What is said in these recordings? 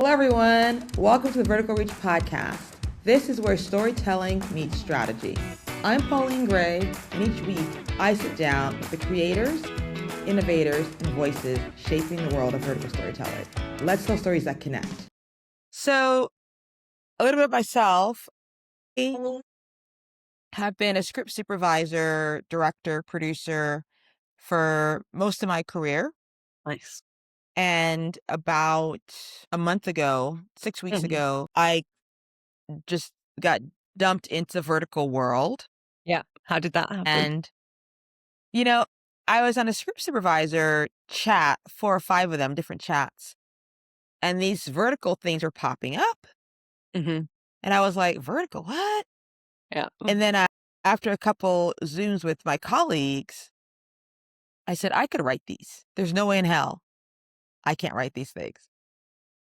Hello, everyone. Welcome to the Vertical Reach podcast. This is where storytelling meets strategy. I'm Pauline Gray, and each week I sit down with the creators, innovators, and voices shaping the world of vertical storytelling. Let's tell stories that connect. So, a little bit of myself. I have been a script supervisor, director, producer for most of my career. Nice. And about a month ago, 6 weeks ago, I just got dumped into the vertical world. Yeah. How did that happen? And, I was on a script supervisor chat, 4 or 5 of them, different chats. And these vertical things were popping up. Mm-hmm. And I was like, vertical, what? Yeah. And then after a couple Zooms with my colleagues, I said, I could write these. There's no way in hell I can't write these things.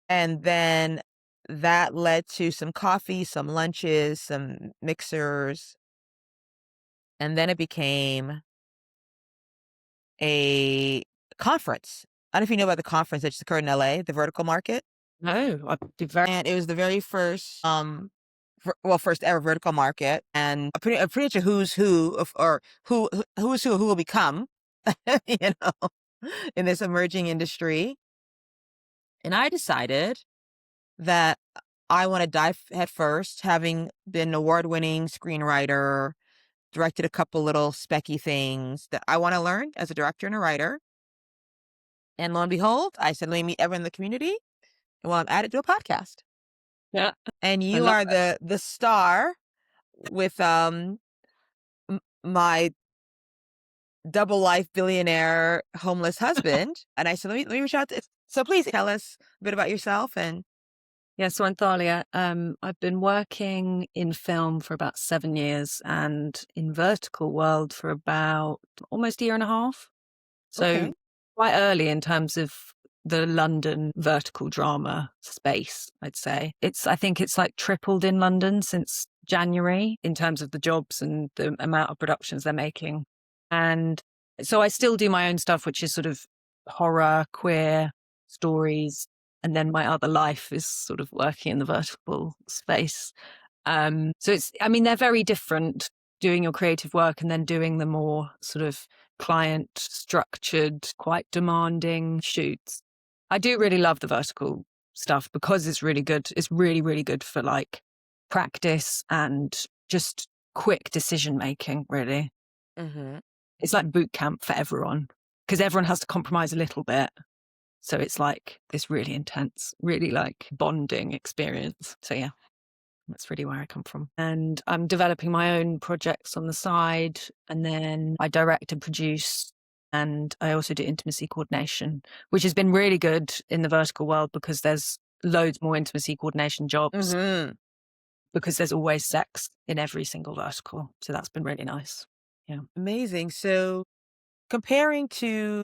And then that led to some coffee, some lunches, some mixers. And then it became a conference. I don't know if you know about the conference that just occurred in LA, the Vertical Market. No, I did very. And it was the very first, first ever vertical market, and pretty much a who's who of, or who's who will become, in this emerging industry. And I decided that I want to dive head first, having been an award-winning screenwriter, directed a couple little specky things that I want to learn as a director and a writer. And lo and behold, I said, let me meet everyone in the community. And while I'm at it, do a podcast. Yeah. And you are the star with my double life billionaire homeless husband. And I said, let me reach out to. So please tell us a bit about yourself. And Yeah, so I'm Thalia. I've been working in film for about 7 years and in vertical world for about almost a year and a half. So Okay. quite early in terms of the London vertical drama space, I'd say. I think it's like tripled in London since January in terms of the jobs and the amount of productions they're making. And so I still do my own stuff, which is sort of horror, queer stories. And then my other life is sort of working in the vertical space. So they're very different, doing your creative work and then doing the more sort of client structured, quite demanding shoots. I do really love the vertical stuff because it's really good. It's really, really good for like practice and just quick decision making, really. Mm-hmm. It's like boot camp for everyone because everyone has to compromise a little bit. So it's like this really intense, really like bonding experience. So yeah, that's really where I come from. And I'm developing my own projects on the side. And then I direct and produce. And I also do intimacy coordination, which has been really good in the vertical world because there's loads more intimacy coordination jobs because there's always sex in every single vertical. So that's been really nice. Yeah. Amazing. So comparing to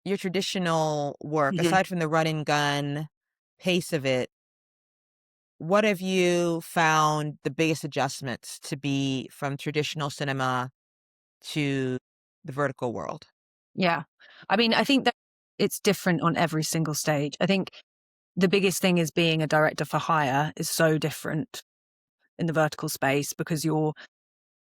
your traditional work, aside from the run and gun pace of it, what have you found the biggest adjustments to be from traditional cinema to the vertical world? Yeah. I mean, I think that it's different on every single stage. I think the biggest thing is being a director for hire is so different in the vertical space because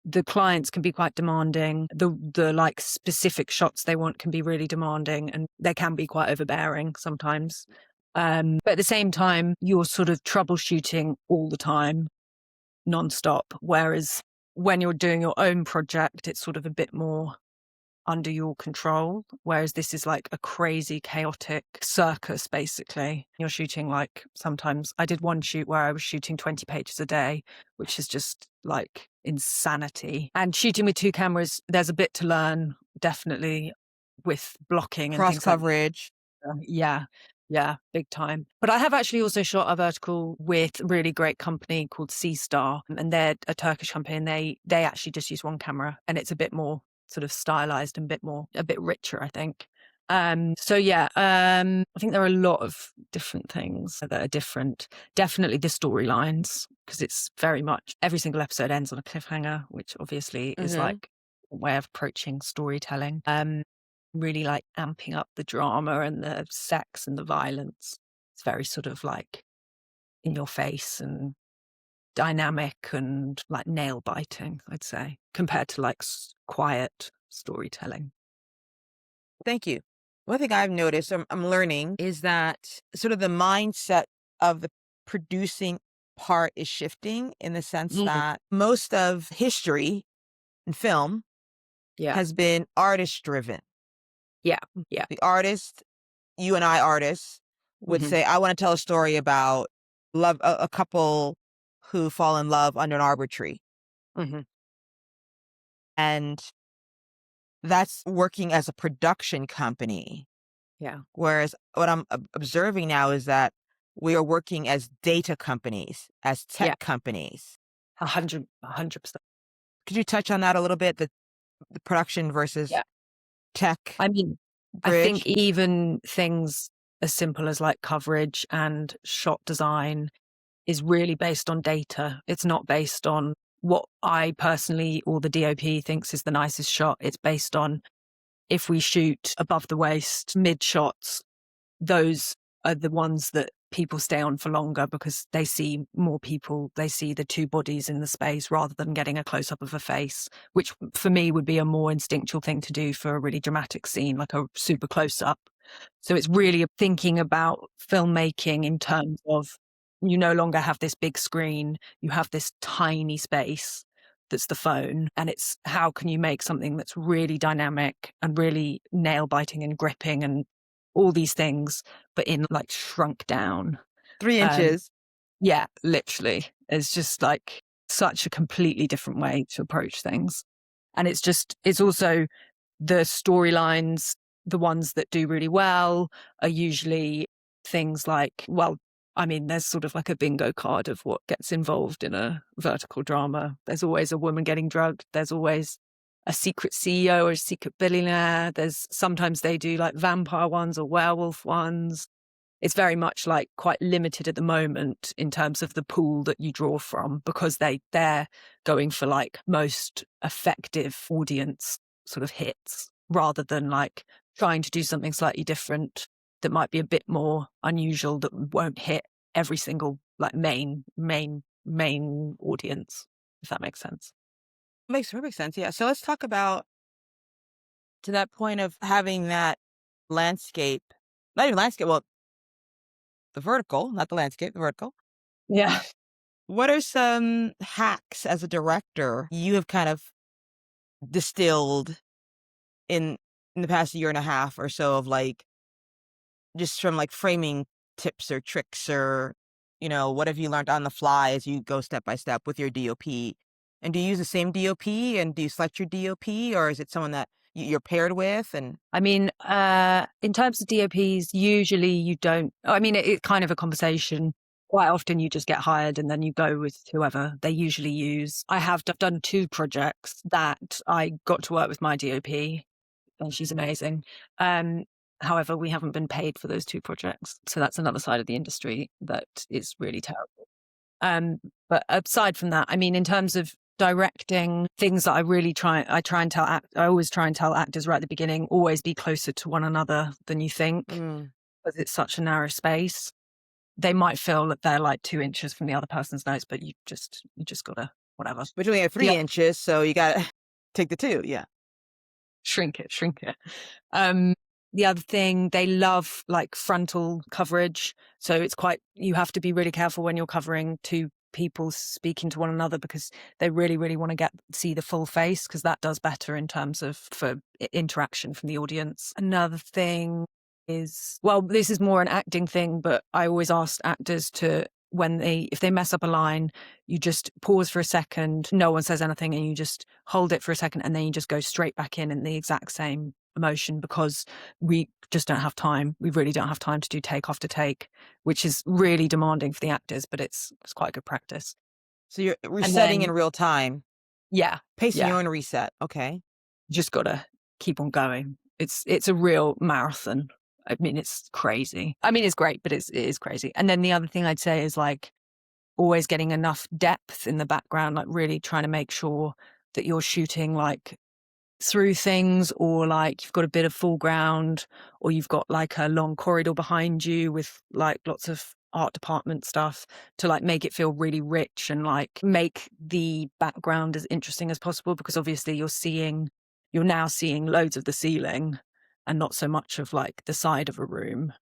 the clients can be quite demanding. The like specific shots they want can be really demanding and they can be quite overbearing sometimes. But at the same time, you're sort of troubleshooting all the time, nonstop. Whereas when you're doing your own project, it's sort of a bit more under your control. Whereas this is like a crazy, chaotic circus, basically. You're shooting like sometimes I did one shoot where I was shooting 20 pages a day, which is just like insanity. And shooting with 2 cameras, there's a bit to learn, definitely, with blocking and Cross things like coverage. yeah. Yeah, big time. But I have actually also shot a vertical with a really great company called Sea Star, and they're a Turkish company, and they actually just use 1 camera, and it's a bit more sort of stylized and a bit richer, I think. I think there are a lot of different things that are different. Definitely the storylines, because it's very much every single episode ends on a cliffhanger, which obviously is like a way of approaching storytelling. Really like amping up the drama and the sex and the violence. It's very sort of like in your face and dynamic and like nail biting, I'd say, compared to like quiet storytelling. Thank you. One thing I've noticed, I'm learning, is that sort of the mindset of the producing part is shifting in the sense Mhm. that most of history in film Yeah. has been artist driven. Yeah. Yeah. The artist, you and I artists, would Hmm. say, I want to tell a story about love, a couple who fall in love under an arbor tree. Hmm. And that's working as a production company. Yeah. Whereas what I'm observing now is that we are working as data companies, as tech Yeah. companies. 100%. Could you touch on that a little bit? The production versus Yeah. tech I mean, I think bridge? even things as simple as like coverage and shot design is really based on data. It's not based on what I personally or the DOP thinks is the nicest shot. It's based on if we shoot above the waist, mid shots, those are the ones that people stay on for longer because they see more people, they see the two bodies in the space rather than getting a close up of a face, which for me would be a more instinctual thing to do for a really dramatic scene, like a super close up. So it's really thinking about filmmaking in terms of you no longer have this big screen, you have this tiny space that's the phone. And it's how can you make something that's really dynamic and really nail biting and gripping and all these things, but in like shrunk down. Three Um, inches. yeah, literally. It's just like such a completely different way to approach things. And it's also the storylines, the ones that do really well are usually things like, well, I mean, there's sort of like a bingo card of what gets involved in a vertical drama. There's always a woman getting drugged. There's always a secret CEO or a secret billionaire. There's sometimes they do like vampire ones or werewolf ones. It's very much like quite limited at the moment in terms of the pool that you draw from because they're going for like most effective audience sort of hits rather than like trying to do something slightly different that might be a bit more unusual that won't hit every single like main audience, if that makes sense. Makes perfect sense. Yeah. So let's talk about to that point of having that landscape, not even landscape, well, the vertical, not the landscape, the vertical. Yeah. What are some hacks as a director you have kind of distilled in in the past year and a half or so of like just from like framing tips or tricks or what have you learned on the fly as you go step by step with your DOP? And do you use the same DOP and do you select your DOP or is it someone that you're paired with? And I mean, in terms of DOPs, usually you don't. I mean, it's kind of a conversation. Quite often, you just get hired and then you go with whoever they usually use. I have done two projects that I got to work with my DOP, and she's amazing. However, we haven't been paid for those two projects, so that's another side of the industry that is really terrible. But aside from that, I mean, in terms of directing things that I always try and tell actors right at the beginning, always be closer to one another than you think, mm, because it's such a narrow space. They might feel that they're like 2 inches from the other person's nose, but you just gotta whatever. but you only have The 3 inches, so you got to take the two. Yeah. shrink it. Um, the other thing, they love like frontal coverage. So you have to be really careful when you're covering two people speaking to one another because they really, really want to see the full face because that does better in terms of for interaction from the audience. Another thing is, well, this is more an acting thing, but I always ask actors to, if they mess up a line, you just pause for a second, no one says anything, and you just hold it for a second, and then you just go straight back in the exact same emotion because we just don't have time. We really don't have time to do take after take, which is really demanding for the actors, but it's quite good practice. So you're And resetting in then, real time, yeah, pacing yeah, your own reset. Okay. just gotta keep on going. It's a real marathon. I mean, it's crazy. I mean, it's great, but it is crazy. And then the other thing I'd say is like always getting enough depth in the background, like really trying to make sure that you're shooting like through things, or like you've got a bit of foreground, or you've got like a long corridor behind you with like lots of art department stuff to like make it feel really rich and like make the background as interesting as possible, because obviously you're now seeing loads of the ceiling and not so much of like the side of a room.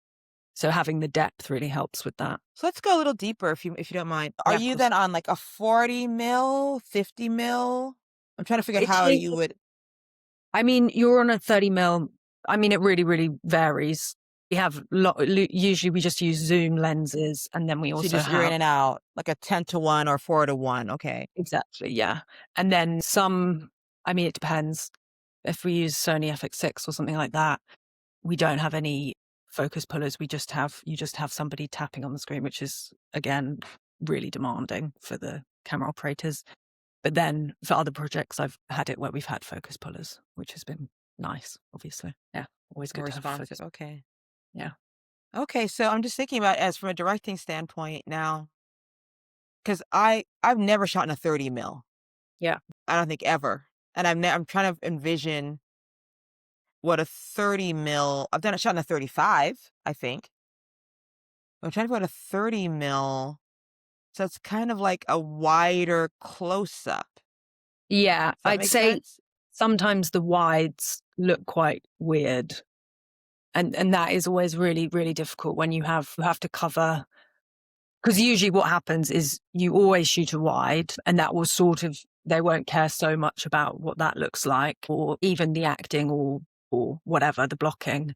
So having the depth really helps with that. So let's go a little deeper if you don't mind. Are Yeah, of you course. then on like a 40 mil, 50 mil? I'm trying to figure out It how you changes. would. I mean, you're on a 30 mil. I mean, it really, really varies. We have usually we just use zoom lenses, and then we So also you're in have and out, like a 10-1 or 4-1. Okay. exactly, yeah. And then some. I mean, it depends. If we use Sony FX6 or something like that, we don't have any focus pullers. You just have somebody tapping on the screen, which is again really demanding for the camera operators. But then for other projects, I've had it where we've had focus pullers, which has been nice, obviously. Yeah, always More good to have a responsive. focus. Okay. Yeah. Okay. So I'm just thinking about as from a directing standpoint now, because I've never shot in a 30 mil. Yeah. I don't think ever. And I'm trying to envision what a 30 mil. I've done a shot in a 35, I think. I'm trying to put a 30 mil. So it's kind of like a wider close up. Yeah. Does that I'd make say sense? sometimes the wides look quite weird. And that is always really, really difficult when you have to cover. Because usually what happens is you always shoot a wide, and that will sort of, they won't care so much about what that looks like, or even the acting, or whatever, the blocking.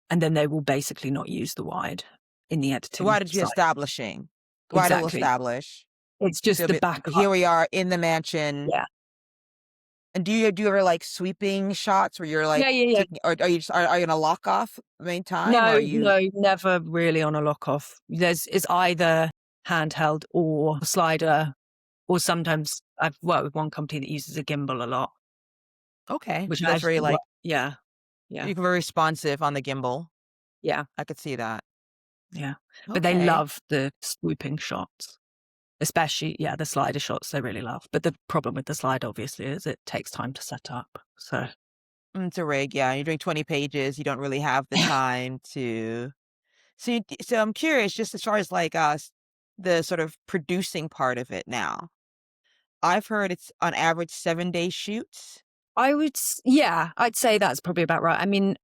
And then they will basically not use the wide in the Why editing did you side. establishing? Why will Exactly. establish? It's just So the but here backup. we are in the mansion. Yeah. And do you ever like sweeping shots where you're Yeah, like yeah, yeah. taking, or are you are you gonna lock off the main time, or are No, you no, never really on a lock off. It's either handheld or slider, or sometimes I've worked with one company that uses a gimbal a lot, okay? which So I that's very actually like yeah, yeah, you're very responsive on the gimbal. yeah, I could see that. yeah. But they Okay. love the swooping shots, especially, yeah, the slider shots they really love. But the problem with the slider obviously is it takes time to set up. So It's a rig, yeah. You're doing 20 pages. You don't really have the time to. So I'm curious, just as far as like the sort of producing part of it now. I've heard it's on average 7-day shoots. yeah, I'd say that's probably about right. I mean,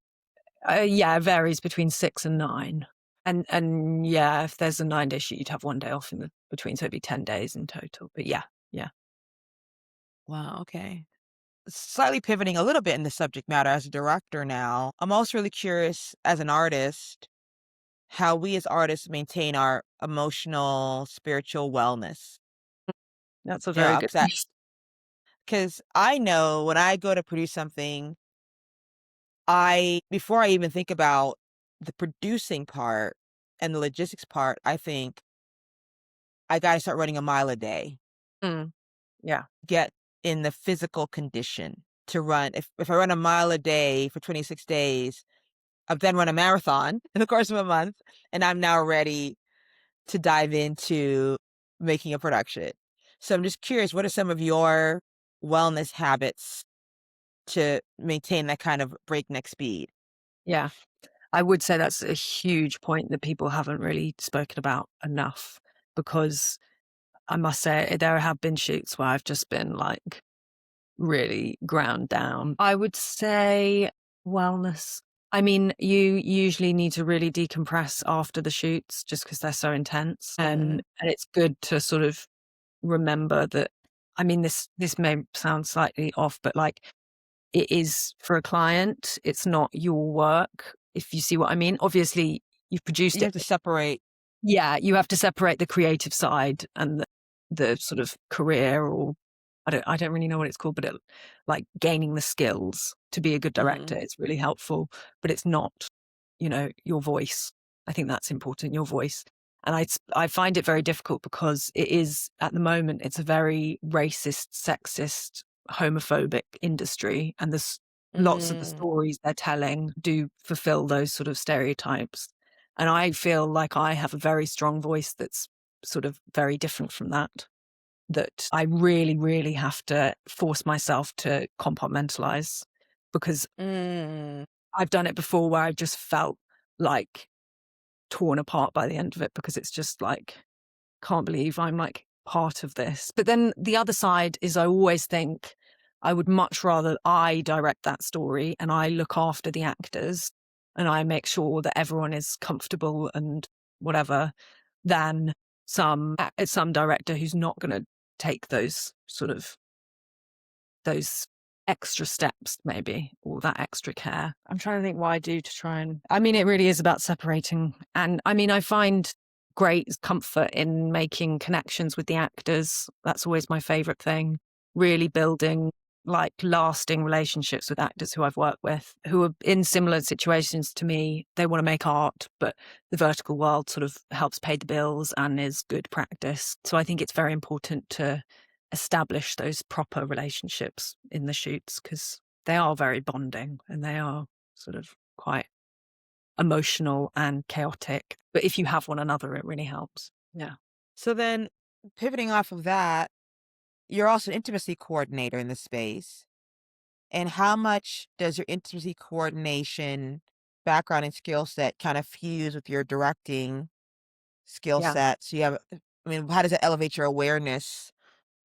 yeah, it varies between 6 and 9. And yeah, if there's a 9-day shoot, you'd have 1 day off in the between, so it'd be 10 days in total. But yeah, yeah. Wow, okay. Slightly pivoting a little bit in the subject matter as a director now. I'm also really curious as an artist how we as artists maintain our emotional, spiritual wellness. That's a You know, very good upset question. because I know when I go to produce something, before I even think about the producing part and the logistics part, I think I got to start running a mile a day, Mm, yeah. get in the physical condition to run. If I run a mile a day for 26 days, I've then run a marathon in the course of a month, and I'm now ready to dive into making a production. So I'm just curious, what are some of your wellness habits to maintain that kind of breakneck speed? Yeah. I would say that's a huge point that people haven't really spoken about enough, because I must say there have been shoots where I've just been like really ground down. I would say wellness. I mean, you usually need to really decompress after the shoots just because they're so intense. And it's good to sort of remember that. I mean, this may sound slightly off, but like it is for a client, it's not your work, if you see what I mean. Obviously, you've produced You have it. to separate. Yeah, you have to separate the creative side and the sort of career, or I don't really know what it's called, but like gaining the skills to be a good director. Mhm. It's really helpful, but it's not, your voice. I think that's important, your voice. And I find it very difficult because it is, at the moment, it's a very racist, sexist, homophobic industry. And there's lots of the Mm. stories they're telling do fulfill those sort of stereotypes. And I feel like I have a very strong voice that's sort of very different from that I really, really have to force myself to compartmentalize. because Mm. I've done it before where I've just felt like torn apart by the end of it, because it's just like, can't believe I'm like part of this. But then the other side is I always think I would much rather I direct that story and I look after the actors and I make sure that everyone is comfortable and whatever, than some director who's not going to take those sort of those extra steps, maybe, or that extra care. I'm trying to think what I do to try and, I mean, it really is about separating. And I mean, I find great comfort in making connections with the actors. That's always my favorite thing. Really building like lasting relationships with actors who I've worked with, who are in similar situations to me. They want to make art, but the vertical world sort of helps pay the bills and is good practice. So I think it's very important to establish those proper relationships in the shoots, because they are very bonding and they are sort of quite emotional and chaotic. But if you have one another, it really helps. Yeah. So then, pivoting off of that, you're also an intimacy coordinator in the space. And how much does your intimacy coordination background and skill set kind of fuse with your directing skill Yeah. set? So you have, I mean, how does it elevate your awareness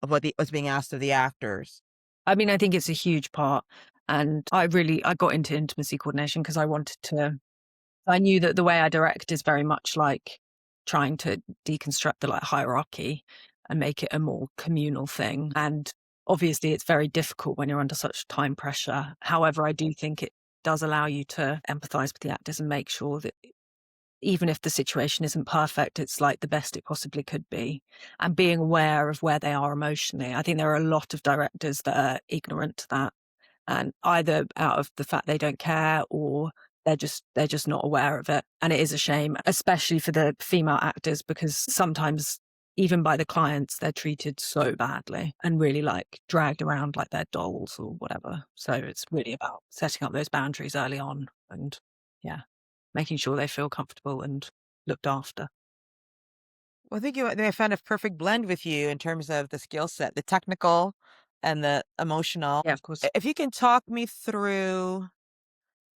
of what's being asked of the actors? I mean, I think it's a huge part. And I got into intimacy coordination because I knew that the way I direct is very much like trying to deconstruct the like hierarchy and make it a more communal thing. And obviously it's very difficult when you're under such time pressure. However, I do think it does allow you to empathize with the actors and make sure that even if the situation isn't perfect, it's like the best it possibly could be, and being aware of where they are emotionally. I think there are a lot of directors that are ignorant to that, and either out of the fact they don't care or they're just not aware of it. And it is a shame, especially for the female actors, because sometimes even by the clients, they're treated so badly and really like dragged around like they're dolls or whatever. So it's really about setting up those boundaries early on and yeah, making sure they feel comfortable and looked after. Well, I think they found a perfect blend with you in terms of the skill set, the technical and the emotional. Yeah, of course. If you can talk me through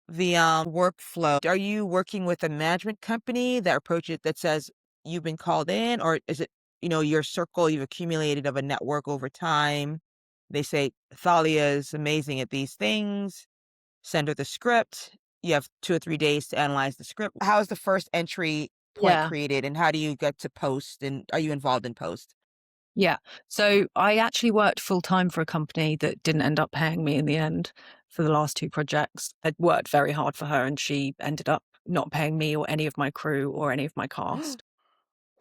the workflow, are you working with a management company that approaches that says you've been called in, or is it, your circle you've accumulated of a network over time? They say Thalia is amazing at these things. Send her the script. You have 2 or 3 days to analyze the script. How is the first entry point Yeah. created, and how do you get to post? And are you involved in post? Yeah. So I actually worked full time for a company that didn't end up paying me in the end for the last two projects. I'd worked very hard for her and she ended up not paying me or any of my crew or any of my cast.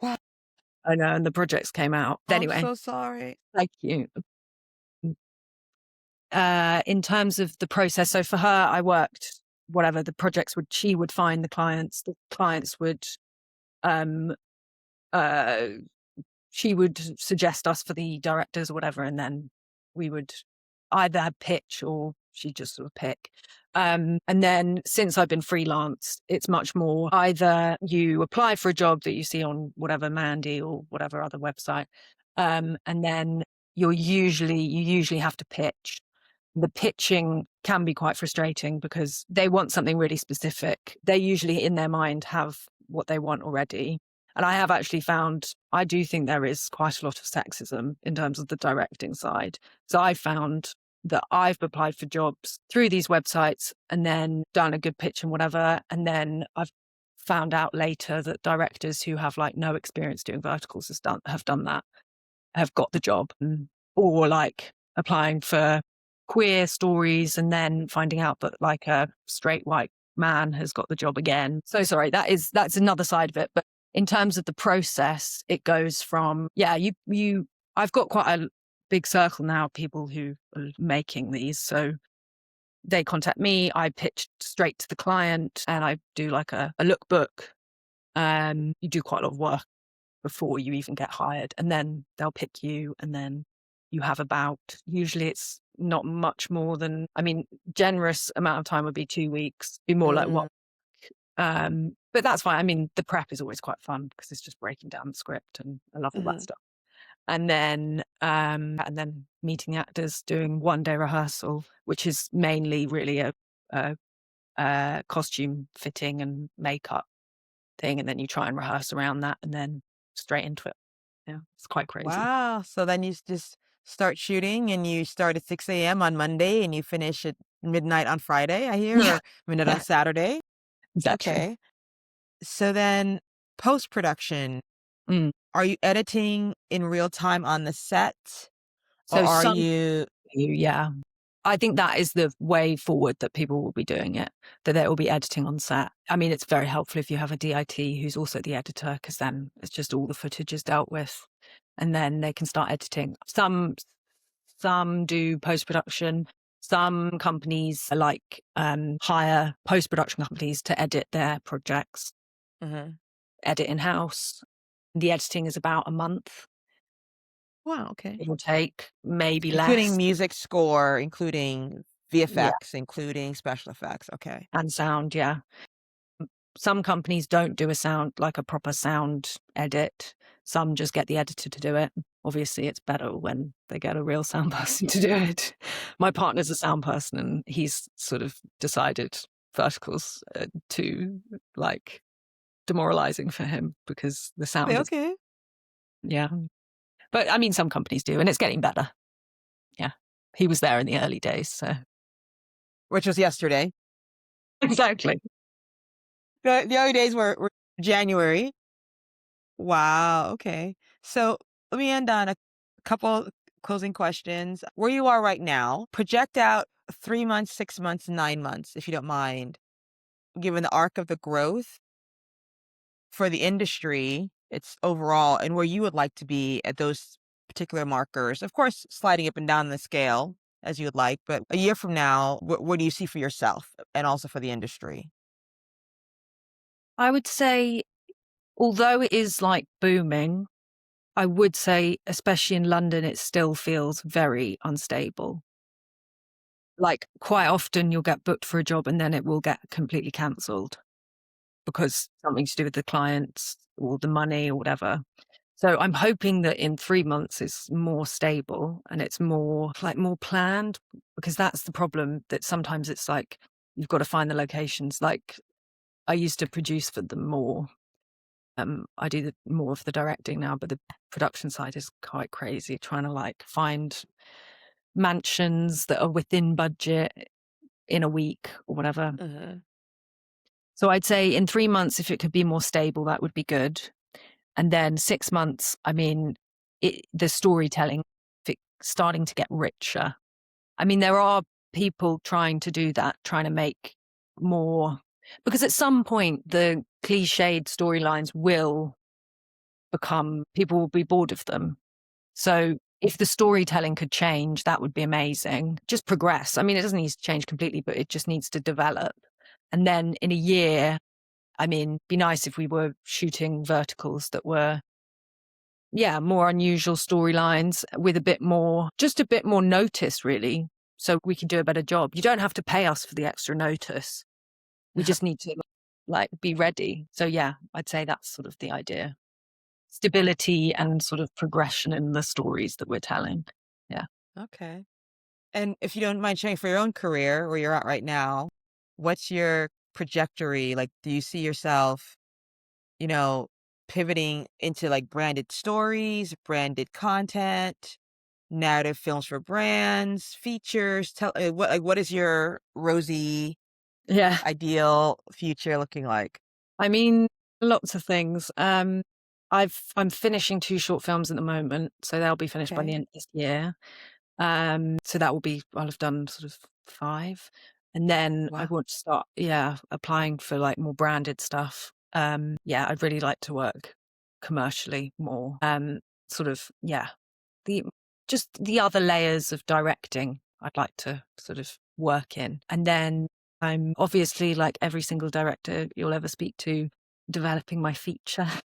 Wow, I know, and the projects came out. I'm Anyway, so sorry. thank you. In terms of the process, so for her, I worked whatever the projects she would find the clients would, um, uh, she would suggest us for the directors or whatever, and then we would either pitch or she'd just sort of pick. And then since I've been freelance, it's much more either you apply for a job that you see on whatever Mandy or whatever other website, and then you usually have to pitch. The pitching can be quite frustrating because they want something really specific. They usually in their mind have what they want already. And I have actually found, I do think there is quite a lot of sexism in terms of the directing side. So I found that I've applied for jobs through these websites and then done a good pitch and whatever. And then I've found out later that directors who have like no experience doing verticals have done that, have got the job, or like applying for queer stories and then finding out that like a straight white man has got the job again. So sorry, that's another side of it. But in terms of the process, it goes from, yeah, I've got quite a big circle now of people who are making these. So they contact me, I pitch straight to the client and I do like a lookbook. You do quite a lot of work before you even get hired, and then they'll pick you, and then you have about, usually it's not much more than, I mean, generous amount of time would be 2 weeks, be more like Mm, what, but that's fine. I mean, the prep is always quite fun because it's just breaking down the script and I love all that mhm. stuff. and then meeting actors, doing one day rehearsal, which is mainly really a costume fitting and makeup thing, and then you try and rehearse around that, and then straight into it. Yeah, it's quite crazy. Wow. So then you just start shooting and you start at 6 a.m. on Monday and you finish at midnight on Friday, I hear, Yeah, or midnight on yeah, Saturday. exactly. Okay. So then post production, Mm. are you editing in real time on the set or So are some you? yeah. I think that is the way forward that people will be doing it, that they will be editing on set. I mean, it's very helpful if you have a DIT who's also the editor, because then it's just all the footage is dealt with and then they can start editing. Some do post-production. Some companies like hire post-production companies to edit their projects, Mhm. edit in-house. The editing is about a month. Wow. Okay. It will take, maybe Including less. music score, including Yeah, VFX, including special effects. Okay. and sound, yeah. Some companies don't do a sound, like a proper sound edit. Some just get the editor to do it. Obviously, it's better when they get a real sound person to do it. My partner's a sound person, and he's sort of decided verticals too like demoralizing for him because the Okay. sound is, Okay. yeah. But I mean, some companies do, and it's getting better. Yeah, he was there in the early days, so Which was yesterday. exactly. The early days were January. Wow. Okay. So let me end on a couple closing questions. Where you are right now, project out 3 months, 6 months, 9 months, if you don't mind, given the arc of the growth for the industry, it's overall, and where you would like to be at those particular markers. Of course, sliding up and down the scale as you would like, but a year from now, what do you see for yourself and also for the industry? I would say, although it is like booming, I would say, especially in London, it still feels very unstable. Like, quite often you'll get booked for a job and then it will get completely cancelled because something to do with the clients or the money or whatever. So I'm hoping that in 3 months it's more stable and it's more planned, because that's the problem, that sometimes it's like you've got to find the locations. Like, I used to produce for them more. I do more of the directing now, but the production side is quite crazy, trying to like find mansions that are within budget in a week or whatever. Uh-huh. So I'd say in 3 months, if it could be more stable, that would be good. And then 6 months, I mean, the storytelling, if it's starting to get richer. I mean, there are people trying to do that, trying to make more, because at some point the cliched storylines will become, people will be bored of them. So if the storytelling could change, that would be amazing. Just progress. I mean, it doesn't need to change completely, but it just needs to develop. And then in a year, I mean, be nice if we were shooting verticals that were, yeah, more unusual storylines with just a bit more notice, really. So we can do a better job. You don't have to pay us for the extra notice. We just need to like be ready. So yeah, I'd say that's sort of the idea. Stability and sort of progression in the stories that we're telling. Yeah. Okay. And if you don't mind sharing for your own career, where you're at right now, what's your trajectory? Like, do you see yourself, you know, pivoting into like branded stories, branded content, narrative films for brands, features? What is your rosy Yeah. ideal future looking like? I mean, lots of things. I'm finishing 2 short films at the moment, so they'll be finished by the Okay. end of this year. So that will be, I'll have done sort of 5. And then I Wow. want to start, yeah, applying for like more branded stuff. Yeah, I'd really like to work commercially more. Sort of, yeah, the just the other layers of directing I'd like to sort of work in. And then I'm obviously, like every single director you'll ever speak to, developing my feature. Of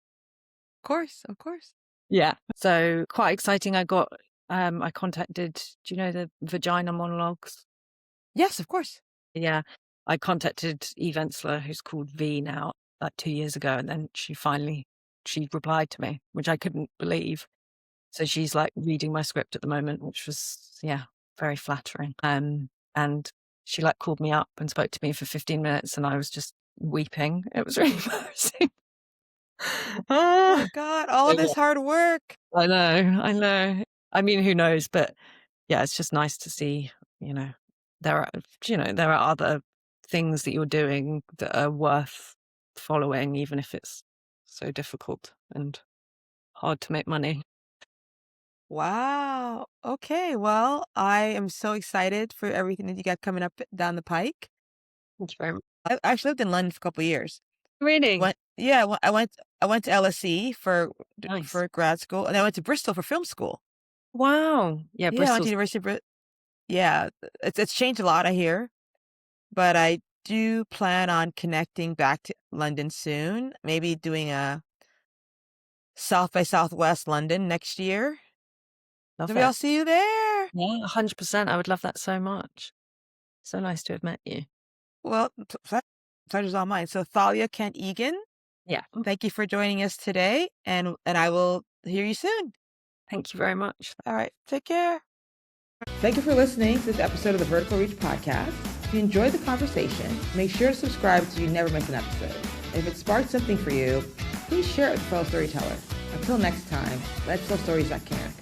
course. Of course. Yeah. So quite exciting. I contacted, do you know the vagina monologues? Yes, of course. Yeah. I contacted Eve Ensler, who's called V now, like 2 years ago, and then she replied to me, which I couldn't believe. So she's like reading my script at the moment, which was, very flattering. And she like called me up and spoke to me for 15 minutes and I was just weeping. It was really embarrassing. Oh Ah, my God, all this hard work. I know. I mean, who knows? But yeah, it's just nice to see, there are other things that you're doing that are worth following, even if it's so difficult and hard to make money. Wow. Okay. Well, I am so excited for everything that you got coming up down the pike. Thank you very much. I actually lived in London for a couple of years. Really Yeah, I went to LSE nice. for grad school, and I went to Bristol for film school. Wow. Yeah, Yeah, I went to Bristol's University of Yeah, it's changed a lot, I hear, but I do plan on connecting back to London soon. Maybe doing a South by Southwest London next year. love Maybe it. I'll see you there. Yeah, 100%. I would love that so much. So nice to have met you. Well, pleasure's all mine. So Thalia Kent-Egan, Yeah. thank you for joining us today, and I will hear you soon. Thank you very much. All right, take care. Thank you for listening to this episode of the Vertical Reach podcast. If you enjoyed the conversation, make sure to subscribe so you never miss an episode. If it sparked something for you, please share it with a fellow storyteller. Until next time, let's tell stories that can.